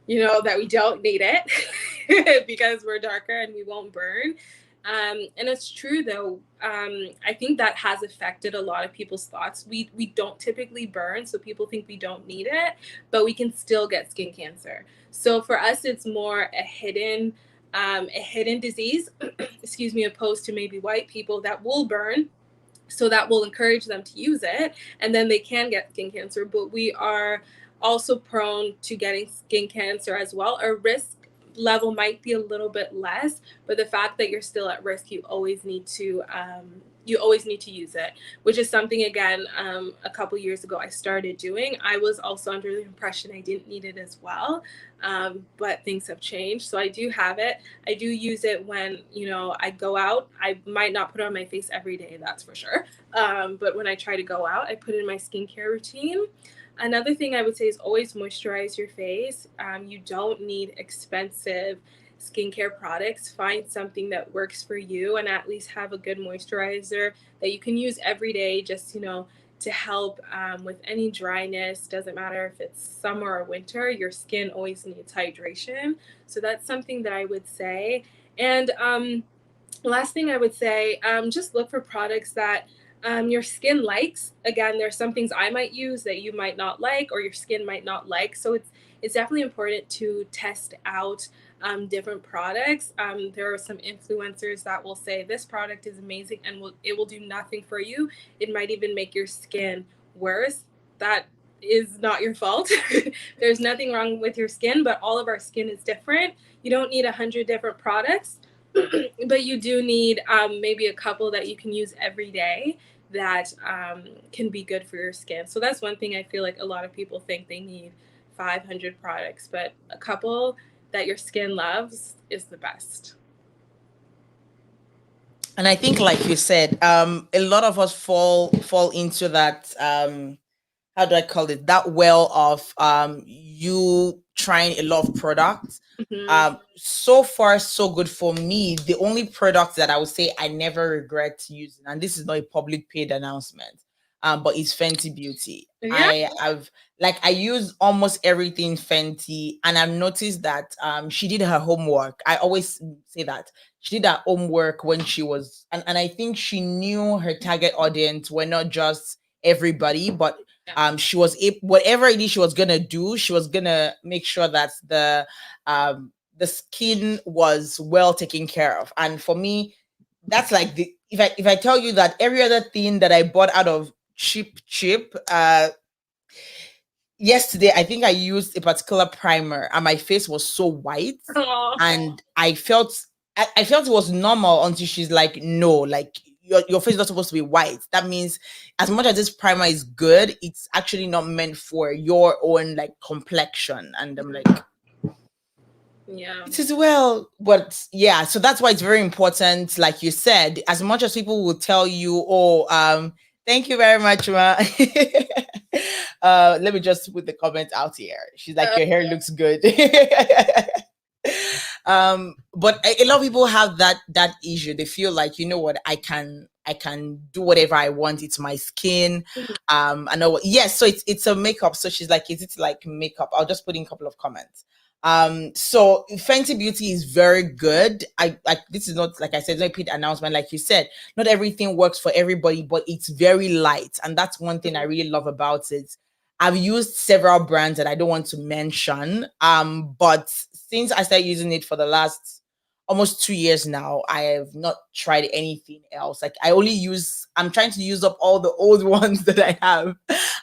that we don't need it because we're darker and we won't burn. And it's true, though. I think that has affected a lot of people's thoughts. We don't typically burn, so people think we don't need it, but we can still get skin cancer. So for us, it's more a hidden disease, excuse me, opposed to maybe white people that will burn. So that will encourage them to use it, and then they can get skin cancer. But we are also prone to getting skin cancer as well. Our risk level might be a little bit less, but the fact that you're still at risk, you always need to use it, which is something, again, a couple years ago I started doing. I was also under the impression I didn't need it as well, but things have changed. So I do have it. I do use it when I go out. I might not put it on my face every day, that's for sure, but when I try to go out, I put it in my skincare routine. Another thing I would say is always moisturize your face. You don't need expensive skincare products. Find something that works for you, and at least have a good moisturizer that you can use every day, just to help with any dryness. Doesn't matter if it's summer or winter, your skin always needs hydration. So that's something that I would say. And last thing I would say, just look for products that your skin likes. Again, there's some things I might use that you might not like, or your skin might not like. So it's definitely important to test out different products. There are some influencers that will say this product is amazing and it will do nothing for you. It might even make your skin worse. That is not your fault. There's nothing wrong with your skin, but all of our skin is different. You don't need 100 different products. But you do need maybe a couple that you can use every day that can be good for your skin. So that's one thing I feel like a lot of people think they need 500 products, but a couple that your skin loves is the best. And I think, like you said, a lot of us fall into that. How do I call it? That well of you trying a lot of products. So far, so good for me. The only product that I would say I never regret using, and this is not a public paid announcement, but it's Fenty Beauty. Yeah. I use almost everything Fenty, and I've noticed that she did her homework. I always say that she did her homework when she was, and I think she knew her target audience were not just everybody, but she was whatever it is she was gonna do, she was gonna make sure that the skin was well taken care of. And for me, that's like the if I tell you that every other thing that I bought out of cheap yesterday, I think I used a particular primer and my face was so white. Aww. And I felt it was normal until she's like, no, like your face is not supposed to be white. That means as much as this primer is good, it's actually not meant for your own like complexion. And I'm like, yeah, it is well, but yeah, so that's why it's very important. Like you said, as much as people will tell you, oh, thank you very much, Ma. Let me just put the comment out here. She's like, your hair looks good. But a lot of people have that issue. They feel like, you know what, I can do whatever I want. It's my skin. I know. Yes, so it's a makeup. So she's like, is it like makeup? I'll just put in a couple of comments. So Fenty Beauty is very good. I like, this is not, like I said, no paid announcement. Like you said, not everything works for everybody, but it's very light, and that's one thing I really love about it. I've used several brands that I don't want to mention, but since I started using it for the last almost 2 years now, I have not tried anything else. Like I'm trying to use up all the old ones that I have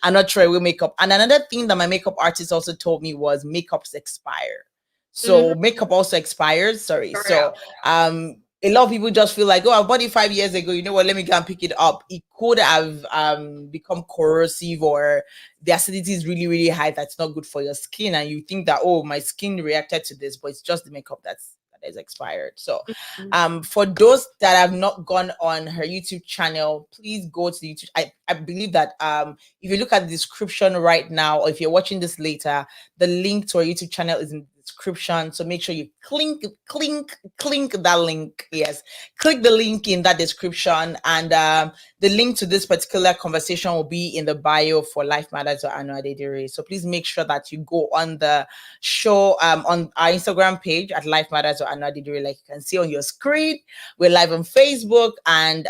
and not try with makeup. And another thing that my makeup artist also told me was makeups expire. So makeup also expires. Sorry. So a a lot of people just feel like, oh, I bought it 5 years ago. You know what? Let me go and pick it up. It could have become corrosive, or the acidity is really, really high. That's not good for your skin. And you think that, oh, my skin reacted to this, but it's just the makeup that is expired. So for those that have not gone on her YouTube channel, please go to the YouTube. I believe that if you look at the description right now, or if you're watching this later, the link to our YouTube channel is in the description. So make sure you clink that link. Yes, click the link in that description, and the link to this particular conversation will be in the bio for Life Matters or Anu Adedire. So please make sure that you go on the show on our Instagram page at Life Matters or Anu Adedire, like you can see on your screen. We're live on Facebook and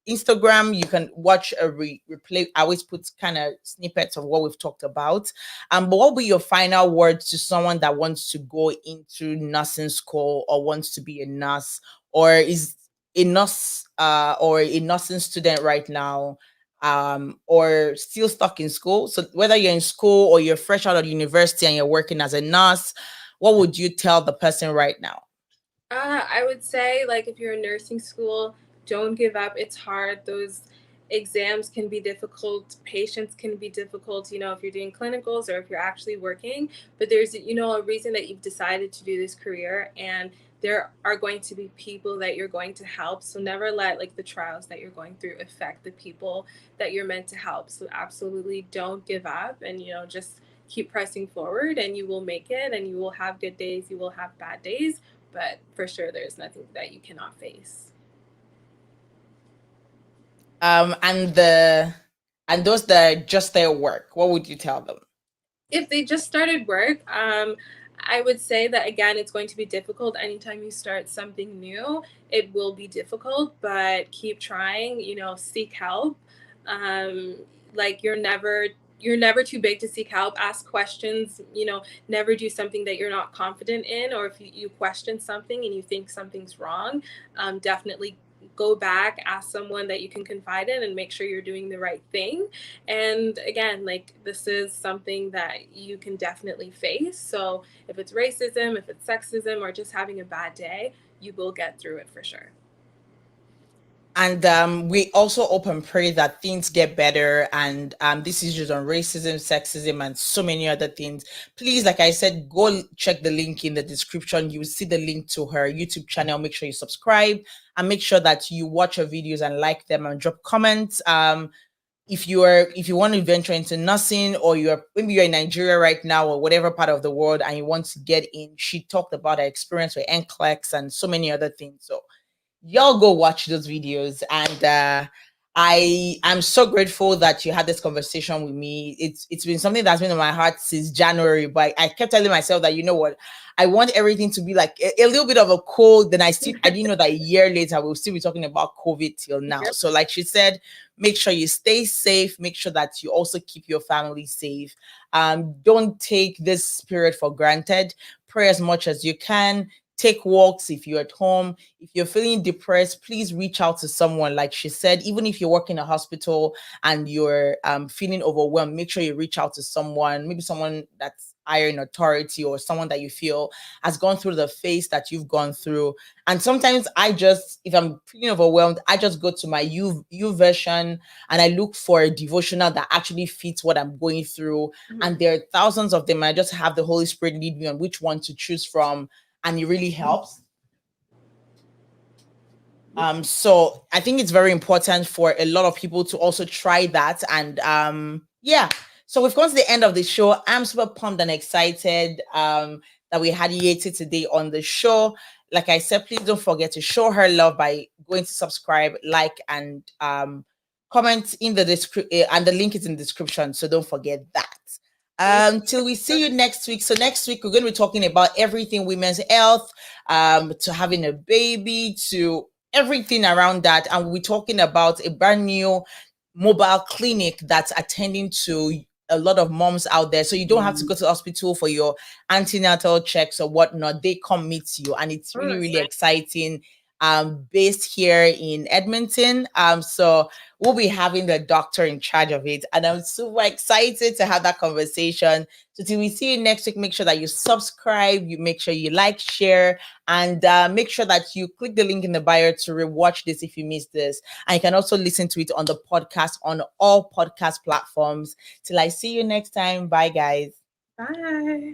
Instagram. You can watch a replay. I always put kind of snippets of what we've talked about. But what will be your final words to someone that wants to go into nursing school or wants to be a nurse, or is a nurse or a nursing student right now, or still stuck in school? So whether you're in school or you're fresh out of university and you're working as a nurse, what would you tell the person right now? I would say, like, if you're in nursing school, don't give up. It's hard. Those exams can be difficult. Patients can be difficult, if you're doing clinicals or if you're actually working. But there's, a reason that you've decided to do this career, and there are going to be people that you're going to help. So never let, like, the trials that you're going through affect the people that you're meant to help. So absolutely don't give up, and, just keep pressing forward, and you will make it, and you will have good days, you will have bad days, but for sure there's nothing that you cannot face. And those that just their work, what would you tell them? If they just started work, I would say that, again, it's going to be difficult. Anytime you start something new, it will be difficult, but keep trying, seek help. Like, you're never too big to seek help. Ask questions, never do something that you're not confident in, or if you question something and you think something's wrong, definitely go back, ask someone that you can confide in, and make sure you're doing the right thing. And again, like, this is something that you can definitely face. So if it's racism, if it's sexism, or just having a bad day, you will get through it for sure. And we also hope and pray that things get better, and these issues on racism, sexism, and so many other things. Please, like I said, go check the link in the description. You will see the link to her YouTube channel. Make sure you subscribe, and make sure that you watch her videos and like them and drop comments. If you want to venture into nursing, or maybe you're in Nigeria right now or whatever part of the world and you want to get in, she talked about her experience with NCLEX and so many other things. So y'all go watch those videos, and I'm so grateful that you had this conversation with me. It's been something that's been on my heart since January, but I kept telling myself that, you know what, I want everything to be like a little bit of a cold. Then I didn't know that a year later we'll still be talking about COVID till now. Yep. So like she said, make sure you stay safe, make sure that you also keep your family safe. Don't take this period for granted. Pray as much as you can. Take walks if you're at home. If you're feeling depressed, please reach out to someone. Like she said, even if you work in a hospital and you're feeling overwhelmed, make sure you reach out to someone, maybe someone that's higher in authority, or someone that you feel has gone through the phase that you've gone through. And sometimes if I'm feeling overwhelmed, I just go to my U version and I look for a devotional that actually fits what I'm going through. Mhm. And there are thousands of them. I just have the Holy Spirit lead me on which one to choose from, and it really helps. So I think it's very important for a lot of people to also try that. And yeah, so we've come to the end of the show. I'm super pumped and excited that we had Yetti today on the show. Like I said, please don't forget to show her love by going to subscribe, like, and comment in the description, and the link is in the description, so don't forget that. Till we see you next week. So next week we're going to be talking about everything women's health, to having a baby, to everything around that. And we're talking about a brand new mobile clinic that's attending to a lot of moms out there. So you don't have to go to the hospital for your antenatal checks or whatnot. They come meet you, and it's really, really exciting. based here in Edmonton. So we'll be having the doctor in charge of it, and I'm super excited to have that conversation. So till we see you next week, make sure that you subscribe, you make sure you like, share, and make sure that you click the link in the bio to rewatch this if you missed this. And you can also listen to it on the podcast on all podcast platforms. Till I see you next time. Bye, guys. Bye.